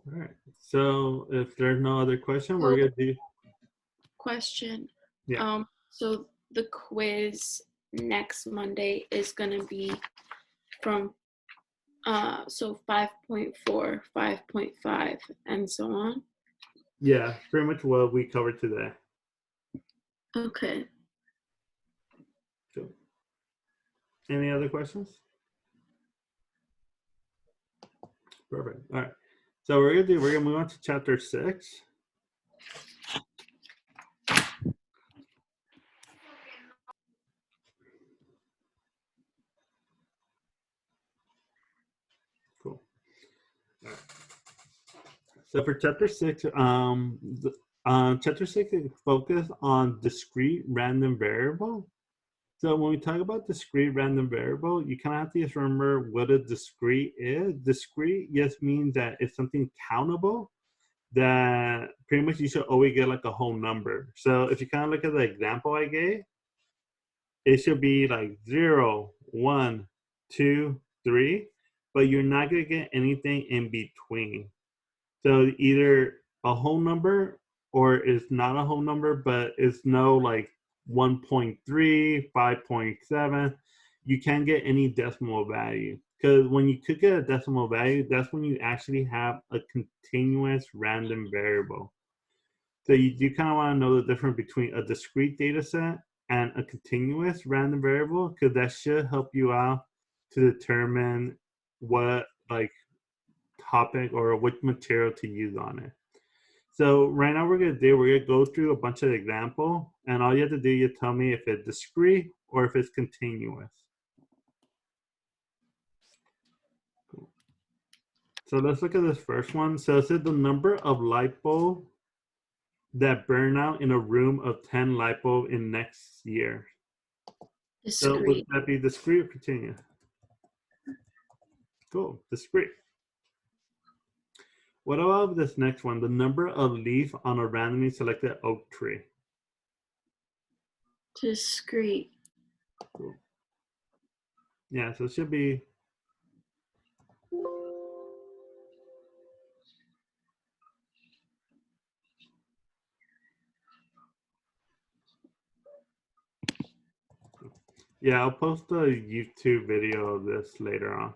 All right. So if there's no other question, we're So, gonna do. question. Yeah. So the quiz next Monday is gonna be from so 5.4, 5.5, and so on. Yeah. Pretty much what we covered today. Okay. Cool. Any other questions? Perfect. All right. So we're gonna move on to chapter 6. Cool. All right. So for chapter 6, chapter 6 is focused on discrete random variable. So when we talk about discrete random variable, you kind of have to just remember what a discrete is. Discrete just means that it's something countable, that pretty much you should always get like a whole number. So if you kind of look at the example I gave, it should be like 0, 1, 2, 3, but you're not going to get anything in between. So either a whole number or it's not a whole number, but it's no like 1.3, 5.7. You can't get any decimal value. Because when you could get a decimal value, that's when you actually have a continuous random variable. So you do kind of want to know the difference between a discrete data set and a continuous random variable, because that should help you out to determine what like topic or what material to use on it. So right now we're gonna go through a bunch of example, and all you have to do, you tell me if it's discrete or if it's continuous. Cool. So let's look at this first one. So it says the number of light bulbs that burn out in a room of 10 light bulbs in next year. So would Discrete. that be discrete or continuous? Cool, discrete. What about this next one? The number of leaves on a randomly selected oak tree. Discrete. Cool. Yeah, so it should be. Yeah, I'll post a YouTube video of this later on.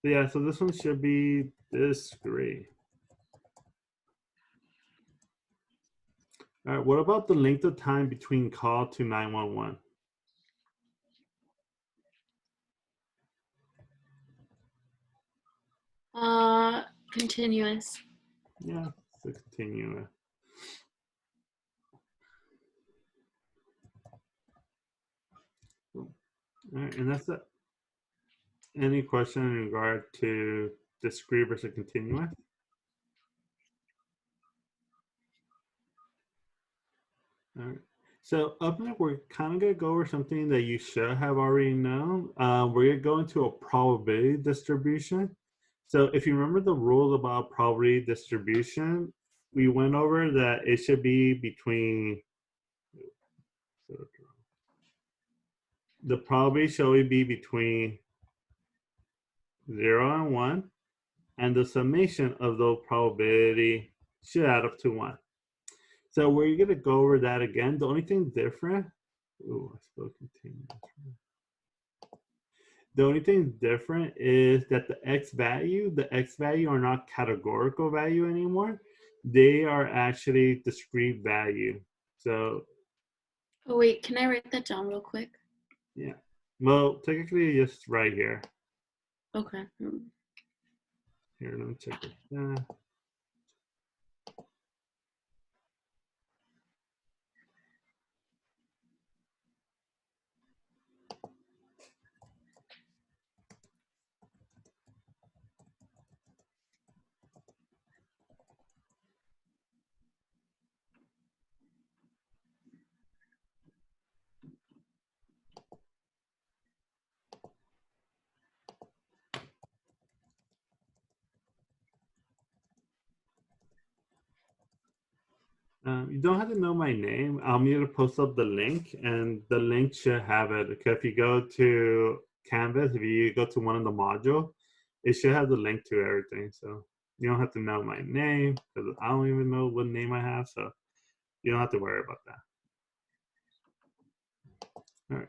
But yeah, so this one should be discrete. All right, what about the length of time between call to 911? Continuous. Yeah, so continue. Cool. All right, and that's it. Any question in regard to discrete versus continuous? All right. So up next, we're kind of going to go over something that you should have already known. We're going to go into a probability distribution. So if you remember the rules about probability distribution, we went over that it should be between, the probability should always be between 0 and 1, and the summation of those probability should add up to 1. So we're going to go over that again. The only thing different, I spoke continuous. The only thing different is that the x value are not categorical value anymore. They are actually discrete value. So Oh wait, can I write that down real quick? yeah, well, technically just right here. Okay. Here, let me check it. You don't have to know my name. I'm going to post up the link, and the link should have it. Because if you go to Canvas, if you go to one of the modules, it should have the link to everything. So You don't have to know my name because I don't even know what name I have, so you don't have to worry about that. All right.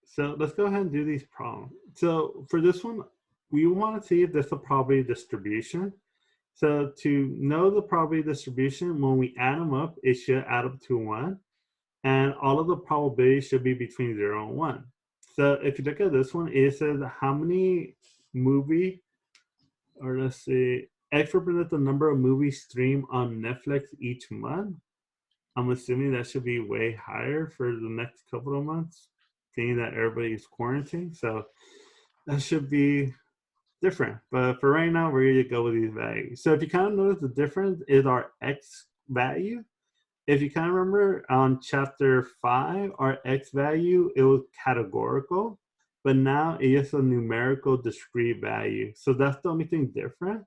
So let's go ahead and do these problems. So for this one, we want to see if there's a probability distribution. So to know the probability distribution, when we add them up, it should add up to 1. And all of the probabilities should be between 0 and 1. So if you look at this one, it says how many movie, or let's see, X represents the number of movies streamed on Netflix each month. I'm assuming that should be way higher for the next couple of months, seeing that everybody's quarantined. So that should be different. But for right now, we're going to go with these values. So if you kind of notice, the difference is our X value. If you kind of remember on chapter 5, our X value, it was categorical, but now it is a numerical discrete value. So that's the only thing different.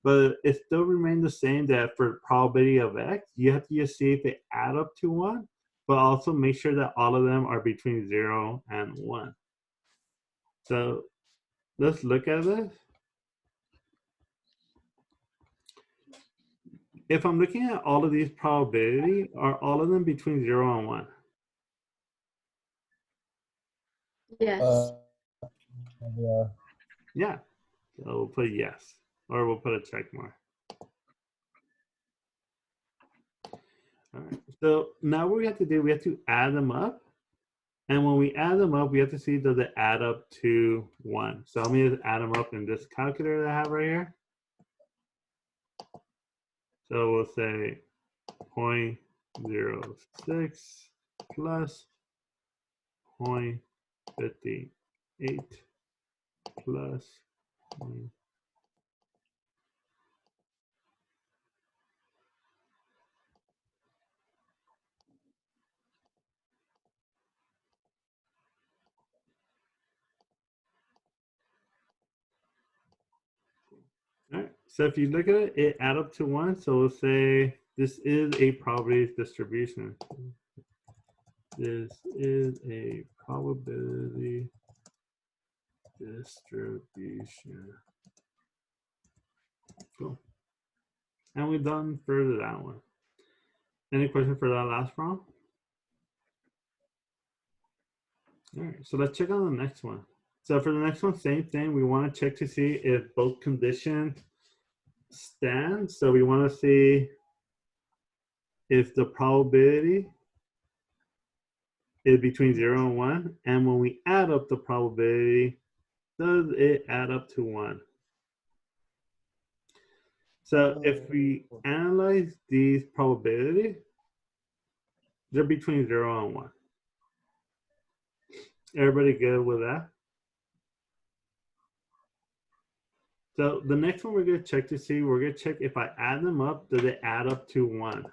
But it still remains the same that for probability of X, you have to just see if they add up to 1, but also make sure that all of them are between 0 and 1. So let's look at this. If I'm looking at all of these probability, are all of them between 0 and 1? Yes. Yeah. Yeah. So we'll put yes, or we'll put a check mark. All right. So now what we have to do, we have to add them up. And when we add them up, we have to see does it add up to 1. So I'm going to add them up in this calculator that I have right here. So we'll say 0.06 plus 0.58 plus 0. All right. So if you look at it, it add up to 1. So we'll say this is a probability distribution. This is a probability distribution. Cool. And we've done further that one. Any question for that last problem? All right, so let's check on the next one. So for the next one, same thing. We want to check to see if both conditions stand. So we want to see if the probability is between 0 and 1. And when we add up the probability, does it add up to 1? So if we analyze these probabilities, they're between 0 and 1. Everybody good with that? So the next one we're going to check to see, we're going to check if I add them up, does it add up to 1?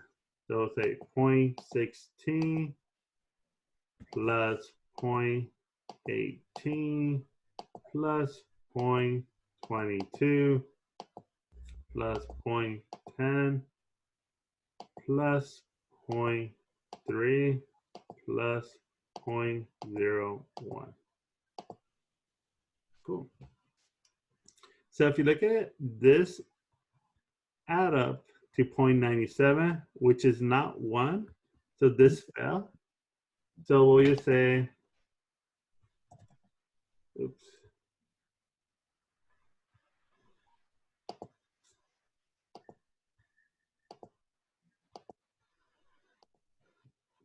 So we'll say 0.16 plus 0.18 plus 0.22 plus 0.10 plus 0.3 plus 0.01. Cool. So if you look at it, this add up to 0.97, which is not 1. So this fell. So we'll just say, oops.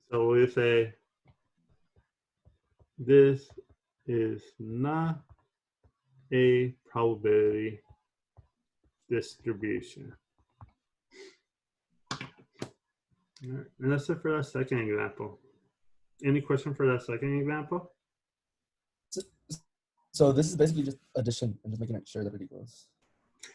So we'll just say, this is not a probability distribution. All right. And that's it for that second example. Any question for that second example? So this is basically just addition and just making sure that it equals.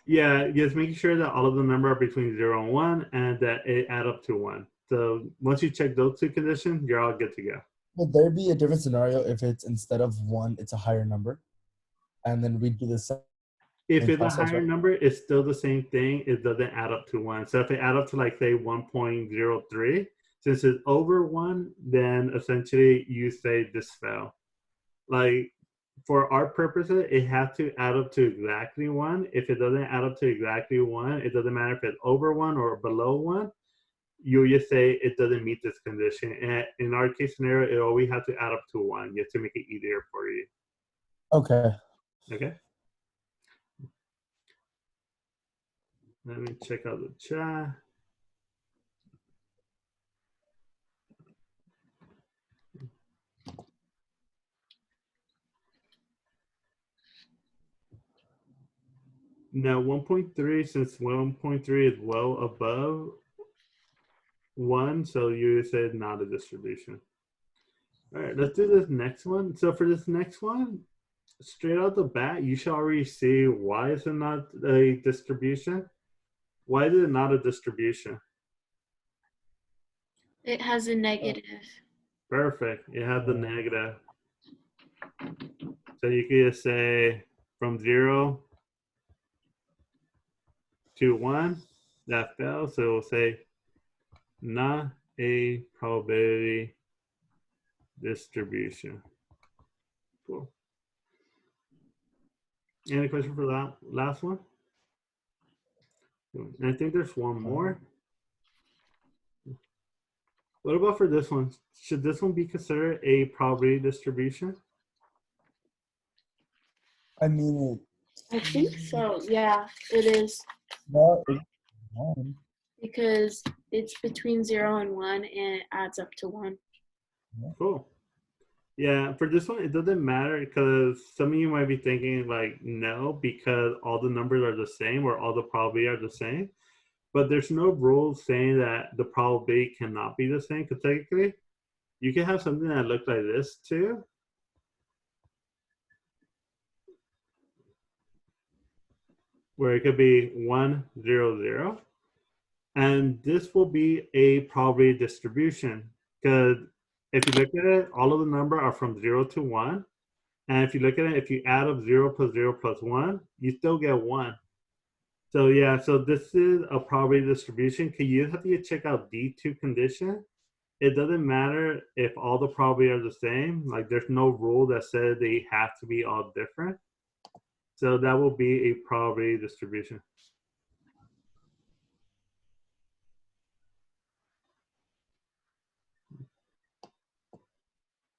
Yeah, just making sure that all of the numbers are between 0 and 1 and that it add up to 1. So once you check those two conditions, you're all good to go. Would there be a different scenario if it's instead of 1, it's a higher number? And then we do the same If it's process, a higher right? number, it's still the same thing. It doesn't add up to 1. So if it add up to like say 1.03, since it's over 1, then essentially you say this fell. Like for our purposes, it has to add up to exactly 1. If it doesn't add up to exactly 1, it doesn't matter if it's over 1 or below 1. You just say it doesn't meet this condition. And in our case scenario, it always has to add up to 1 just to make it easier for you. Okay. Okay. Let me check out the chat. Now 1.3, since 1.3 is well above 1, so you said not a distribution. All right, let's do this next one. So for this next one, straight out the bat, you should already see why is it not a distribution? Why is it not a distribution? It has a negative. Perfect. You have the negative. So you could just say from 0 to 1, that fails. So we'll say not a probability distribution. Cool. Any question for that last one? And I think there's one more. What about for this one? Should this one be considered a probability distribution? I mean, I think so. Yeah, it is not because it's between 0 and 1 and it adds up to 1. Cool. Yeah, for this one, it doesn't matter because some of you might be thinking like, no, because all the numbers are the same or all the probability are the same. But there's no rule saying that the probability cannot be the same. Because technically, you can have something that looks like this too. Where it could be 1, 0, 0. And this will be a probability distribution. Because if you look at it, all of the numbers are from 0 to 1. And if you look at it, if you add up 0 plus 0 plus 1, you still get 1. So yeah, so this is a probability distribution. Can you have to check out D2 condition? It doesn't matter if all the probability are the same. Like there's no rule that says they have to be all different. So that will be a probability distribution.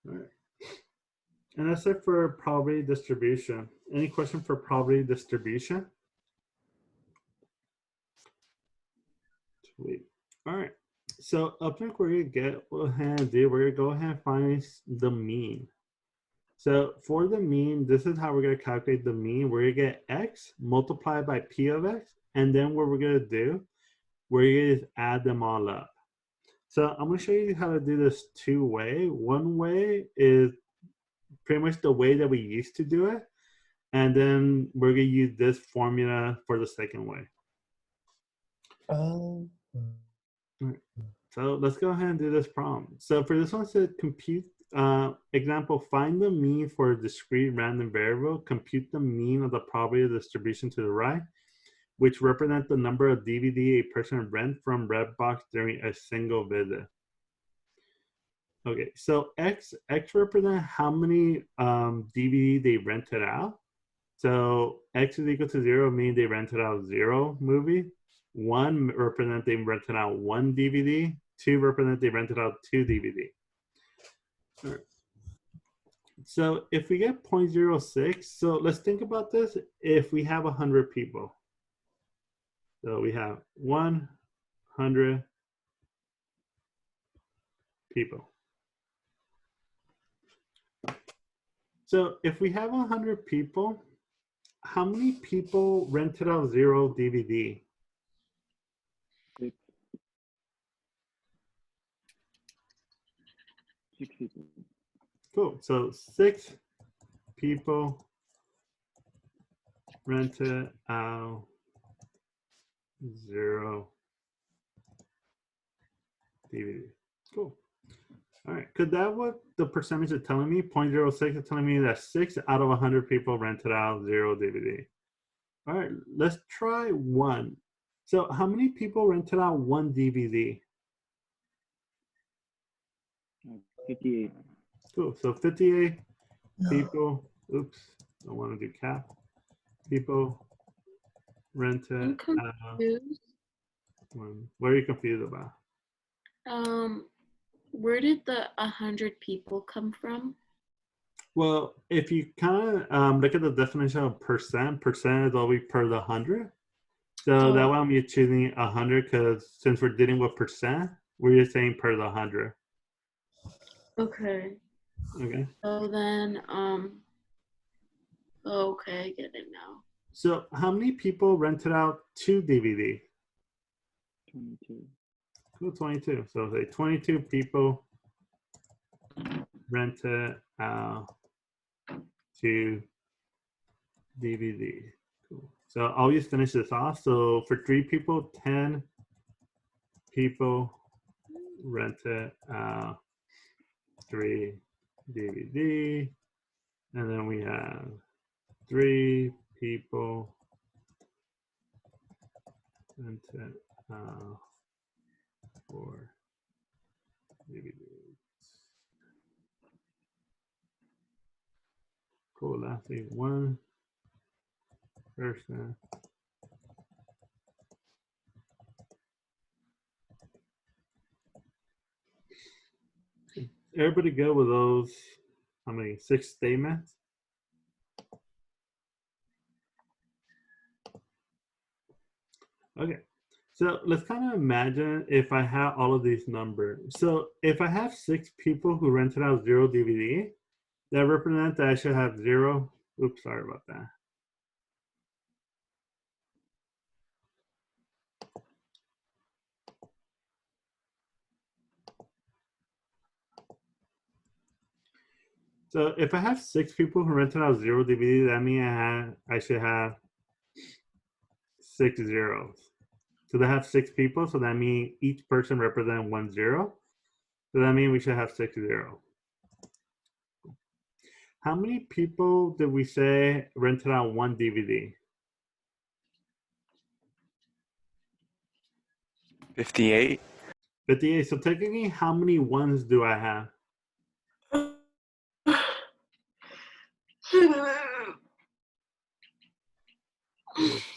All right. And that's it for probability distribution. Any question for probability distribution? Sweet. All right. So up next, we're gonna get we're gonna go ahead and find the mean. So for the mean, this is how we're gonna calculate the mean. We're gonna get x multiplied by p of x, and then what we're gonna do, we're gonna just add them all up. So I'm gonna show you how to do this two way. One way is pretty much the way that we used to do it, and then we're gonna use this formula for the second way. So let's go ahead and do this problem. So for this one, it says compute, example, find the mean for a discrete random variable, compute the mean of the probability distribution to the right, which represents the number of DVD a person rent from Redbox during a single visit. Okay, so X represents how many DVD they rented out. So X is equal to 0, meaning they rented out 0 movie. 1 represents they rented out 1 DVD. 2 represents they rented out 2 DVD. All right. So if we get 0.06, so let's think about this if we have 100 people. So we have 100 people. So if we have 100 people, how many people rented out 0 DVD? 6 people. Cool. So 6 people rented out 0 DVD. Cool. All right. Could that what the percentage is telling me? 0.06 is telling me that 6 out of 100 people rented out 0 DVD. All right. Let's try 1. So how many people rented out 1 DVD? 58. Cool. So 58 people Oops, I want to do cap. People rented. I'm confused. What are you confused about? Where did the 100 people come from? Well, if you kind of look at the definition of percent is always per the 100. So that Oh, way I'm choosing 100 because since we're dealing with percent, we're just saying per the 100. okay. Okay. So then, okay, I get it now. So how many people rented out 2 DVD? 22. Cool, 22. So say 22 people rented out 2 DVD. Cool. So I'll just finish this off. So for 3 people, 10 people rented 3 DVD. And then we have 3 people rented 4 DVDs. Cool. Lastly, 1 person everybody go with those, how many, 6 statements? Okay, so let's kind of imagine if I have all of these numbers. So if I have 6 people who rented out 0 DVD, that represents that I should have 0. Oops, sorry about that. So if I have 6 people who rented out 0 DVD, that means I should have 6 zeros. So they have 6 people, so that means each person represents 1 0. So that means we should have 6 0. How many people did we say rented out 1 DVD? 58. 58. So technically, how many ones do I have?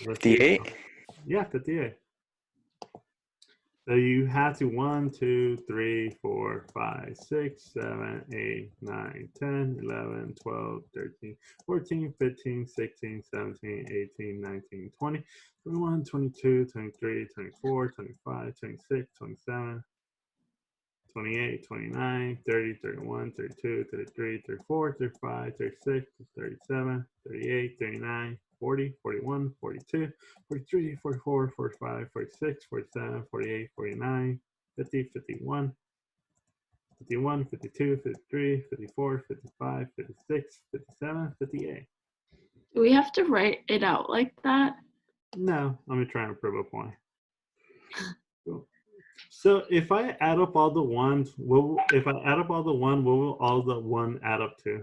58. Yeah, 58. So you have to 1, 2, 3, 4, 5, 6, 7, 8, 9, 10, 11, 12, 13, 14, 15, 16, 17, 18, 19, 20, 21, 22, 23, 24, 25, 26, 27, 28, 29, 30, 31, 32, 33, 34, 35, 36, 37, 38, 39, 40, 41, 42, 43, 44, 45, 46, 47, 48, 49, 50, 51, 51, 52, 53, 54, 55, 56, 57, 58. Do we have to write it out like that? No, let me try and prove a point. Cool. So if I add up all the ones, if I add up all the one, what will all the one add up to?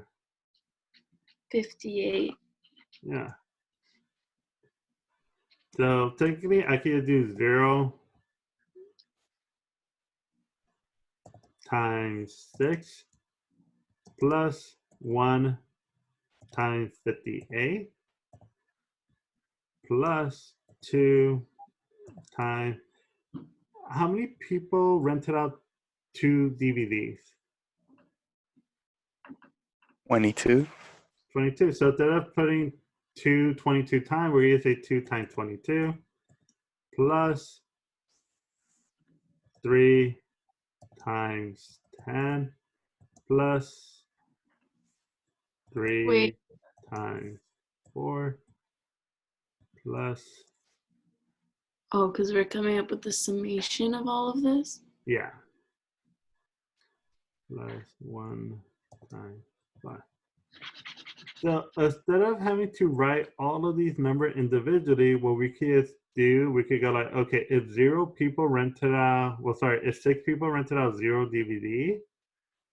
58. Yeah. So technically I could do 0 times 6 plus 1 times 58 plus 2 times, how many people rented out 2 DVDs? 22. 22. So instead of putting 22 times, we're going to say 2 times 22 plus 3 times 10 plus 3 Wait, times 4 plus, oh, because we're coming up with the summation of all of this? yeah, plus 1 times 5. So instead of having to write all of these numbers individually, what we could do, we could go like, okay, if 0 people rented out, well, sorry, if 6 people rented out 0 DVD,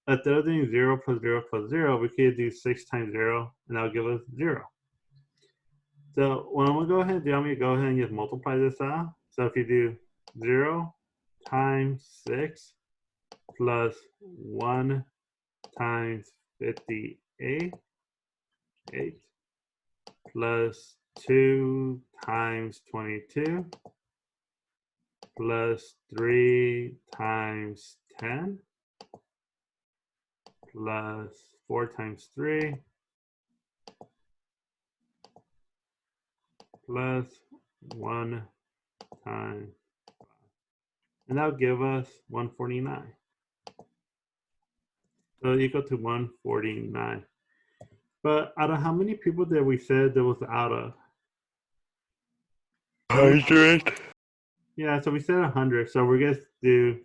instead of doing 0 plus 0 plus 0, we could do 6 times 0, and that'll give us 0. So what I'm gonna go ahead and do, I'm gonna go ahead and just multiply this out. So if you do 0 times 6 plus 1 times 58 8 plus 2 times 22 plus 3 times 10 plus 4 times 3 plus 1 times 5. And that'll give us 149. So equal to 149. But out of how many people did we say there was out of? 100. Yeah, so we said 100. So we're going to do.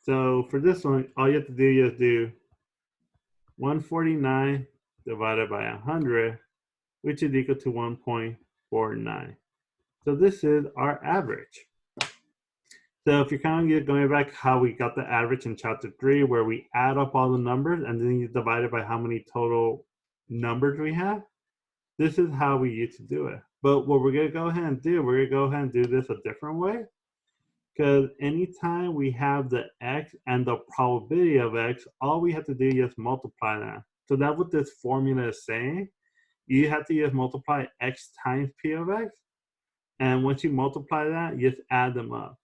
So for this one, all you have to do is do 149 divided by 100, which is equal to 1.49. So this is our average. So if you're kind of going back how we got the average in chapter 3, where we add up all the numbers and then you divide it by how many total numbers we have, this is how we used to do it. But what we're going to go ahead and do, we're going to go ahead and do this a different way. Because anytime we have the x and the probability of x, all we have to do is multiply that. So that's what this formula is saying. You have to just multiply x times p of x. And once you multiply that, you just add them up.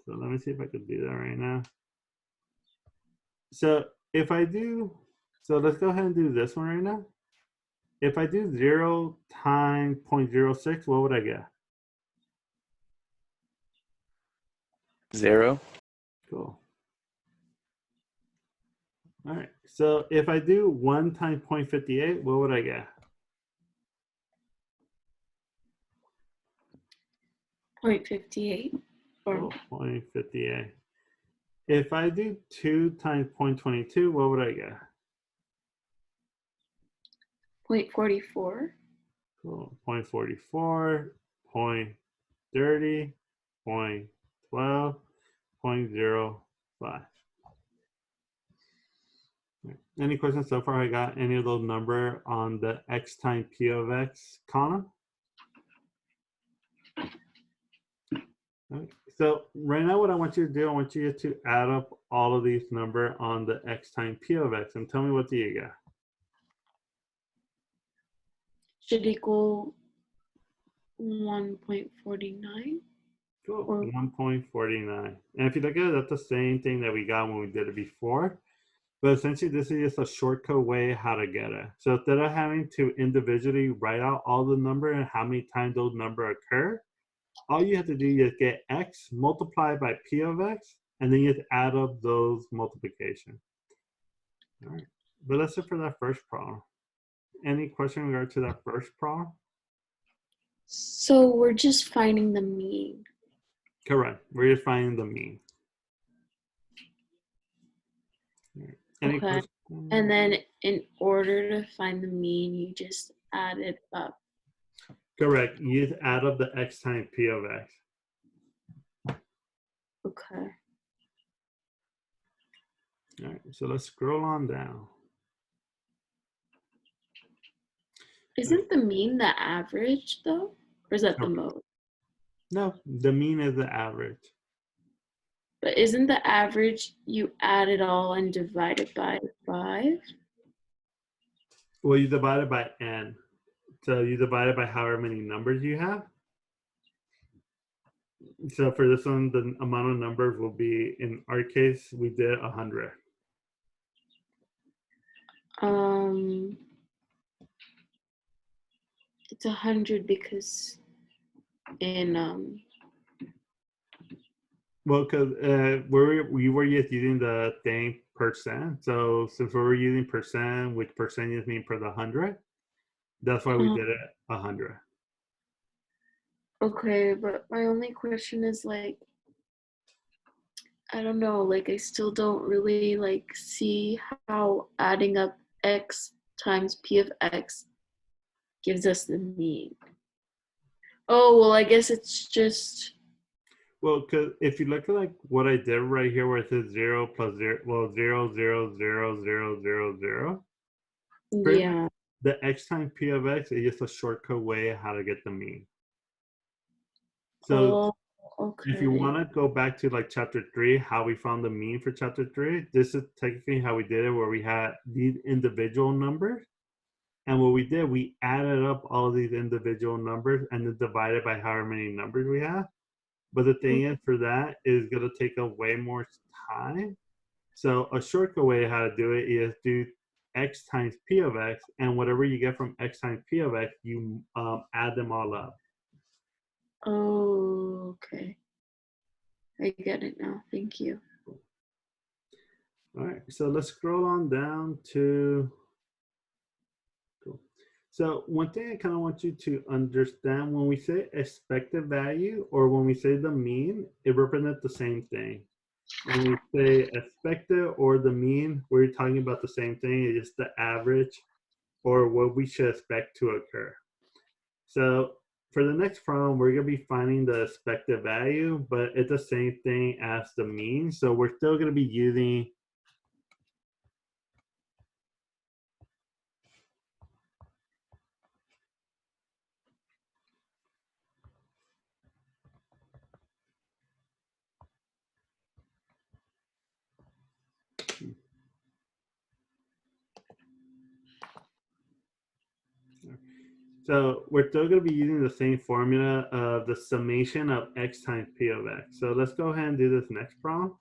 So let me see if I can do that right now. So if I do, so let's go ahead and do this one right now. If I do 0 times 0.06, what would I get? 0. Cool. All right. So if I do 1 times 0.58, what would I get? 0.58 or Cool. 0.58. If I do 2 times 0.22, what would I get? 0.44. Cool. 0.44, 0.30, 0.12, 0.05. Any questions so far? I got any of those number on the x times p of x column? Okay. So right now what I want you to do, I want you to add up all of these number on the x times p of x and tell me what do you get. Should equal 1.49. Cool. Or 1.49. And if you look at it, that's the same thing that we got when we did it before. But essentially, this is just a shortcut way how to get it. So instead of having to individually write out all the number and how many times those numbers occur, all you have to do is get x multiplied by p of x, and then you have to add up those multiplications. All right. But that's it for that first problem. Any question in regard to that first problem? so we're just finding the mean. Correct. We're just finding the mean. All right. Any Okay. questions? And then in order to find the mean, you just add it up. Correct. You just add up the x times p of x. Okay. All right. So let's scroll on down. Isn't the mean the average though? Or is that the Okay. mode? No, the mean is the average. But isn't the average you add it all and divide it by 5? Well, you divide it by n. So you divide it by however many numbers you have. So for this one, the amount of numbers will be, in our case, we did 100. It's 100 because in Well, because we were just using the thing percent. So since we were using percent, which percentage mean per the 100, that's why we did it 100. okay, but my only question is like, I don't know, like I still don't really like see how adding up x times p of x gives us the mean. Oh, well, I guess it's just, Well, because if you look at like what I did right here, where it says 0 plus 0, well, 0, 0, 0, 0, 0, 0. Pretty much yeah. the x times p of x is just a shortcut way how to get the mean. So Oh, Okay. If you want to go back to like chapter 3, how we found the mean for chapter 3, this is technically how we did it, where we had these individual numbers. And what we did, we added up all these individual numbers and then divided by however many numbers we have. But the thing is, for that is going to take up way more time. So a shortcut way how to do it is do x times p of x, and whatever you get from x times p of x, you add them all up. Oh, okay. I get it now. Thank you. All right, so let's scroll on down to, cool. So one thing I kind of want you to understand, when we say expected value or when we say the mean, it represents the same thing. When we say expected or the mean, we're talking about the same thing. It's just the average or what we should expect to occur. So for the next problem, we're going to be finding the expected value, but it's the same thing as the mean. So we're still going to be using So we're still going to be using the same formula of the summation of x times p of x. So let's go ahead and do this next problem.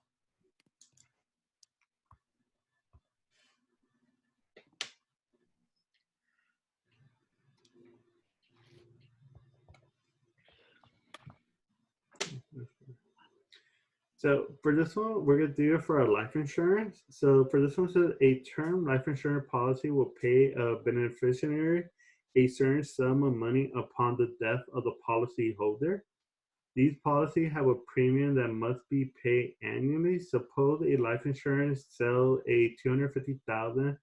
So for this one, we're going to do it for our life insurance. So for this one, it says a term life insurance policy will pay a beneficiary a certain sum of money upon the death of the policy holder. These policies have a premium that must be paid annually. Suppose a life insurance sell a $250,000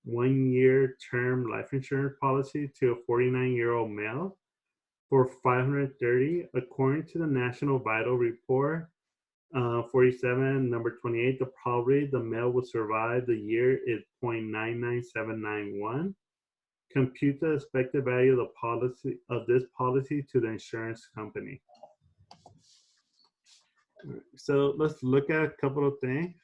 one-year term life insurance policy to a 49-year-old male for $530. According to the National Vital Report 47, number 28, the probability the male will survive the year is 0.99791. Compute the expected value of the policy of this policy to the insurance company. So let's look at a couple of things.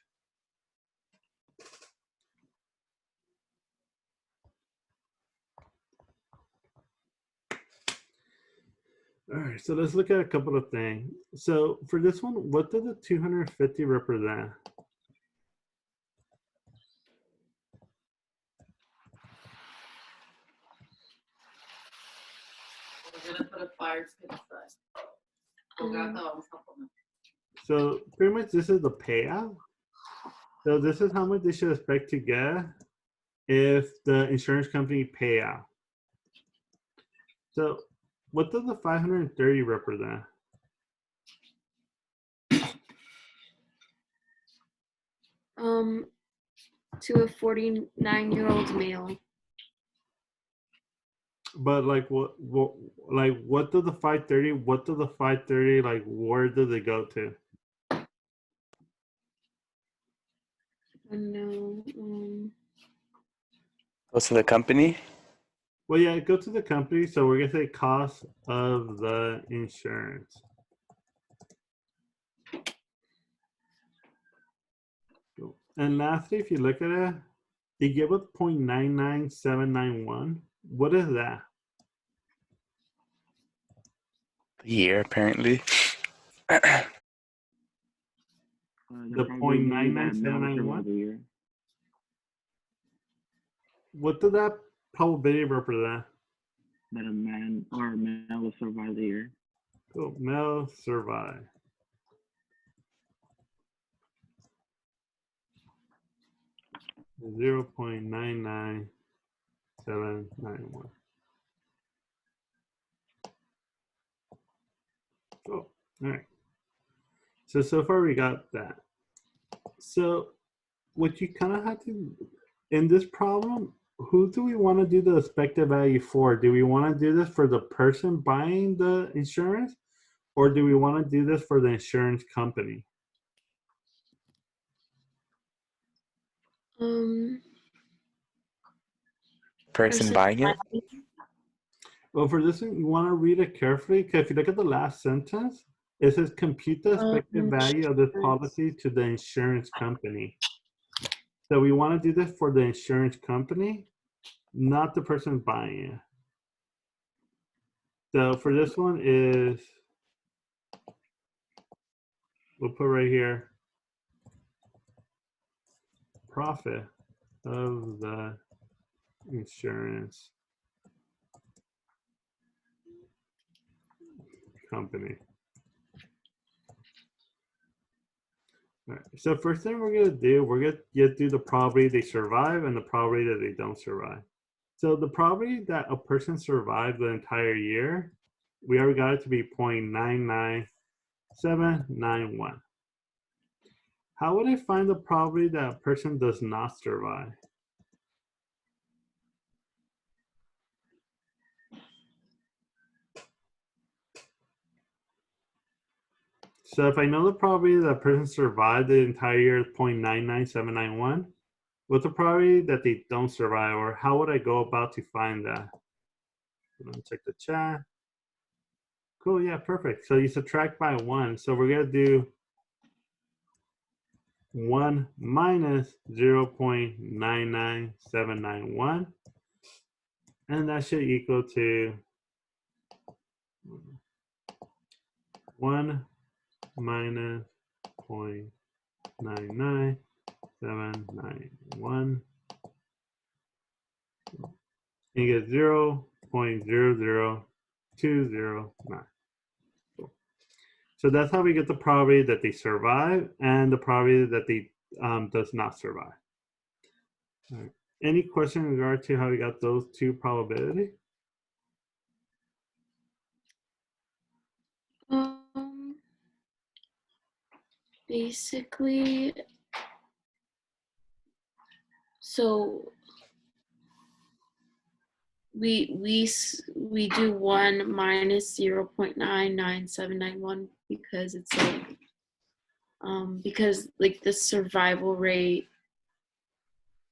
All right, so let's look at a couple of things. So for this one, what does the 250 represent? We're gonna put a fire pit aside. Vamos a poner. So pretty much this is the payout. So this is how much they should expect to get if the insurance company pay out. So what does the 530 represent? To a 49-year-old male. But like what does the 530, like where does it go to? No. Goes to the company. Well, yeah, go to the company. So we're gonna say cost of the insurance. Cool. And lastly, if you look at it, they give us 0.99791. What is that? The year, apparently. The 0.99791. What does that probability represent? That a man or a male will survive the year. Cool. Male survive. Zero 0.99791. Cool. All right. So far we got that. So what you kind of have to, in this problem, who do we want to do the expected value for? Do we want to do this for the person buying the insurance, or do we want to do this for the insurance company? Person buying it. Well, for this one, you want to read it carefully, because if you look at the last sentence, It says compute the expected value of this Insurance. policy to the insurance company. So we want to do this for the insurance company, not the person buying it. So for this one is, we'll put right here, profit of the insurance company. All right. So first thing we're gonna do, we're gonna do the probability they survive and the probability that they don't survive. So the probability that a person survived the entire year, we already got it to be 0.99791. How would I find the probability that a person does not survive? So if I know the probability that a person survived the entire year is 0.99791, what's the probability that they don't survive, or how would I go about to find that? Let me check the chat. Cool, yeah, perfect. So you subtract by 1. So we're going to do 1 minus 0.99791. And that should equal to 1 minus 0.99791. And you get 0.00209. Cool. So that's how we get the probability that they survive and the probability that they does not survive. All right. Any question in regard to how we got those two probability? Basically, so we do 1 minus 0.99791 because it's like because like the survival rate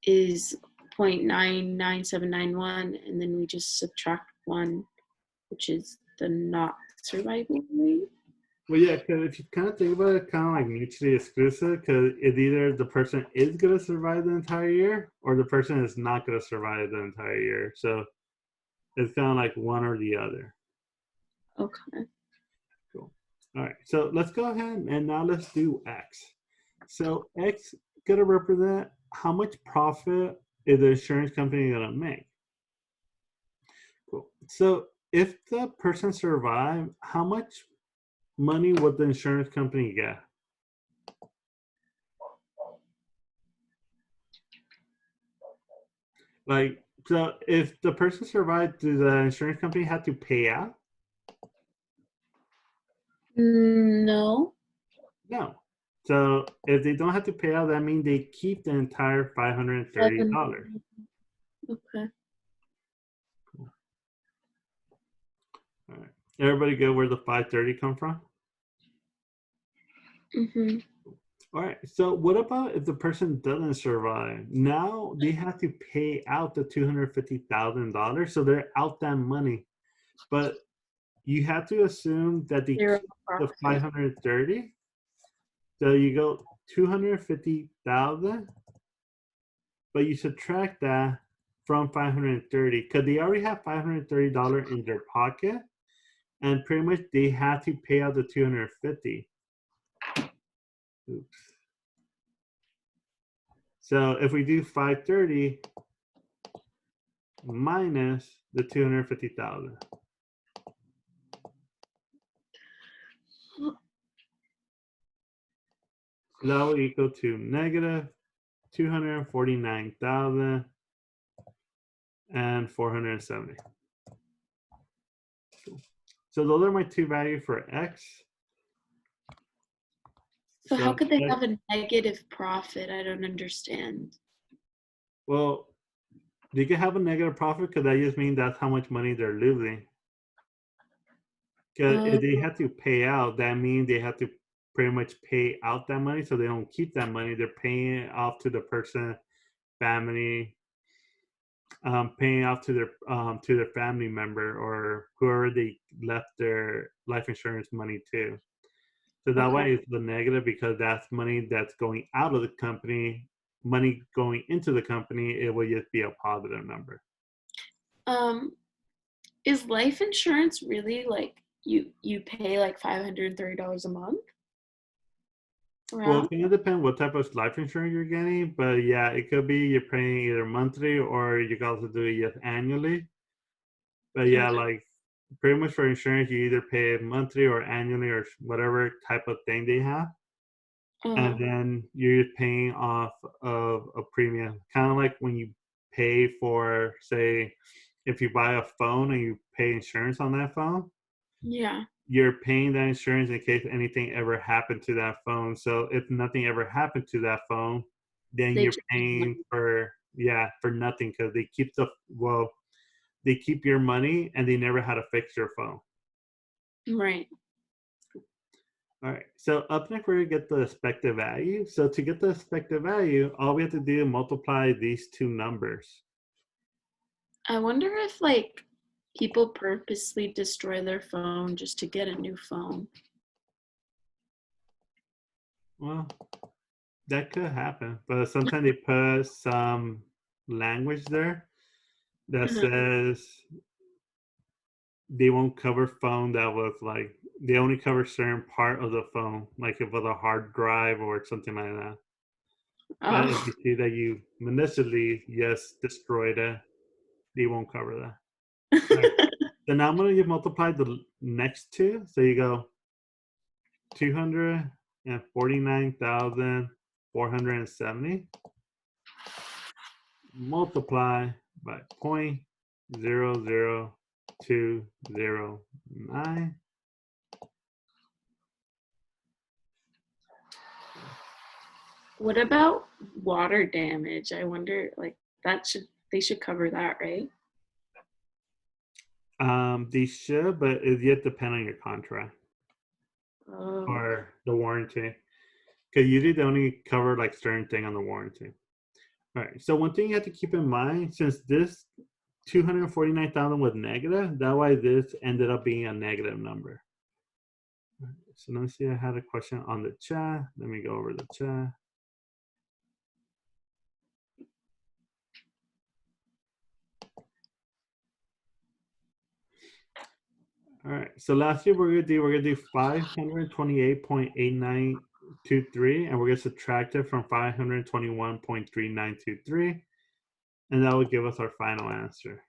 is 0.99791, and then we just subtract 1, which is the not survival rate. Well, yeah, because if you kind of think about it, kind of like mutually exclusive, because it's either the person is going to survive the entire year or the person is not going to survive the entire year. So it's kind of like one or the other. Okay. Cool. All right, so let's go ahead and now let's do X. So X going to represent how much profit is the insurance company going to make. Cool. So if the person survived, how much money would the insurance company get? Like, so if the person survived, does the insurance company have to pay out? No. No. So if they don't have to pay out, that means they keep the entire $530. Okay. All right. Everybody good where the 530 come from? Mm-hmm. All right. So what about if the person doesn't survive? Now they have to pay out the $250,000. So they're out that money. But you have to assume that they Zero keep the profit. 530. So you go 250,000, but you subtract that from 530 because they already have $530 in their pocket, and pretty much they have to pay out the 250. Oops. So if we do 530 minus the 250,000. That will equal to negative 249,470. Cool. So those are my two values for X. So how could they X- have a negative profit? I don't understand. Well, they can have a negative profit because that just means that's how much money they're losing. Because if they have to pay out, that means they have to pretty much pay out that money, so they don't keep that money. They're paying it off to the person, family, paying off to their family member or whoever they left their life insurance money to. So that Okay. way it's the negative because that's money that's going out of the company. Money going into the company, it will just be a positive number. Is life insurance really like you pay like $530 a month? Well, Around? it's gonna depend what type of life insurance you're getting, but yeah, it could be you're paying either monthly or you can also do it just annually. But yeah, Okay. like pretty much for insurance, you either pay monthly or annually or whatever type of thing they have, and Uh, then you're just paying off of a premium. Kind of like when you pay for, say, if you buy a phone and you pay insurance on that phone, yeah. you're paying that insurance in case anything ever happened to that phone. So if nothing ever happened to that phone, then They you're keep the paying money. for nothing because they keep your money and they never had to fix your phone. Right. All right. So up next, we're gonna get the expected value. So to get the expected value, all we have to do is multiply these two numbers. I wonder if like people purposely destroy their phone just to get a new phone. Well, that could happen, but sometimes they put some language there that Mhm. says they won't cover phone that was like they only cover certain part of the phone, like if it was a hard drive or something like that. But if Oh. you see that you maliciously destroyed it, they won't cover that. All right. So now I'm gonna you multiply the next two. So you go 249,470 multiply by 0.00209. What about water damage? I wonder like they should cover that, right? They should, but it yet depend on your contract Oh. or the warranty. Because usually they only cover like certain thing on the warranty. All right. So one thing you have to keep in mind, since this 249,000 was negative, that why this ended up being a negative number. All right, so let me see. I had a question on the chat. Let me go over the chat. All right. So last year we're gonna do 528.8923, and we're gonna subtract it from 521.3923, and that will give us our final answer.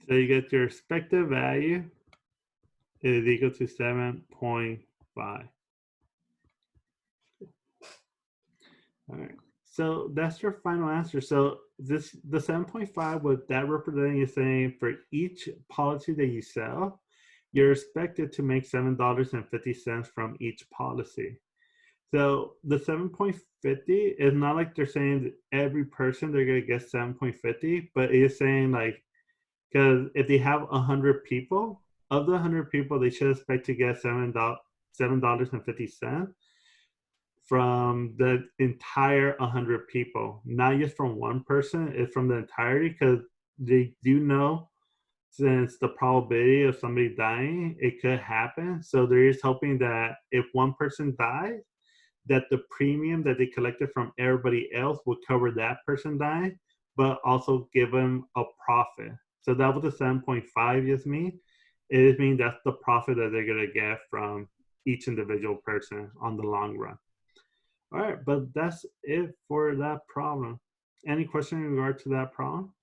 So you get your expected value is equal to 7.5. All right. So that's your final answer. So the 7.5, what that representing is saying for each policy that you sell, you're expected to make $7.50 from each policy. So the 7.50 is not like they're saying that every person they're gonna get 7.50, but it is saying like because if they have 100 people, of the 100 people, they should expect to get $7.50 from the entire 100 people, not just from one person, it's from the entirety, because they do know since the probability of somebody dying, it could happen. So they're just hoping that if one person dies, that the premium that they collected from everybody else would cover that person dying, but also give them a profit. So that was the 7.5 just mean. It just means that's the profit that they're gonna get from each individual person on the long run. All right, but that's it for that problem. Any question in regard to that problem?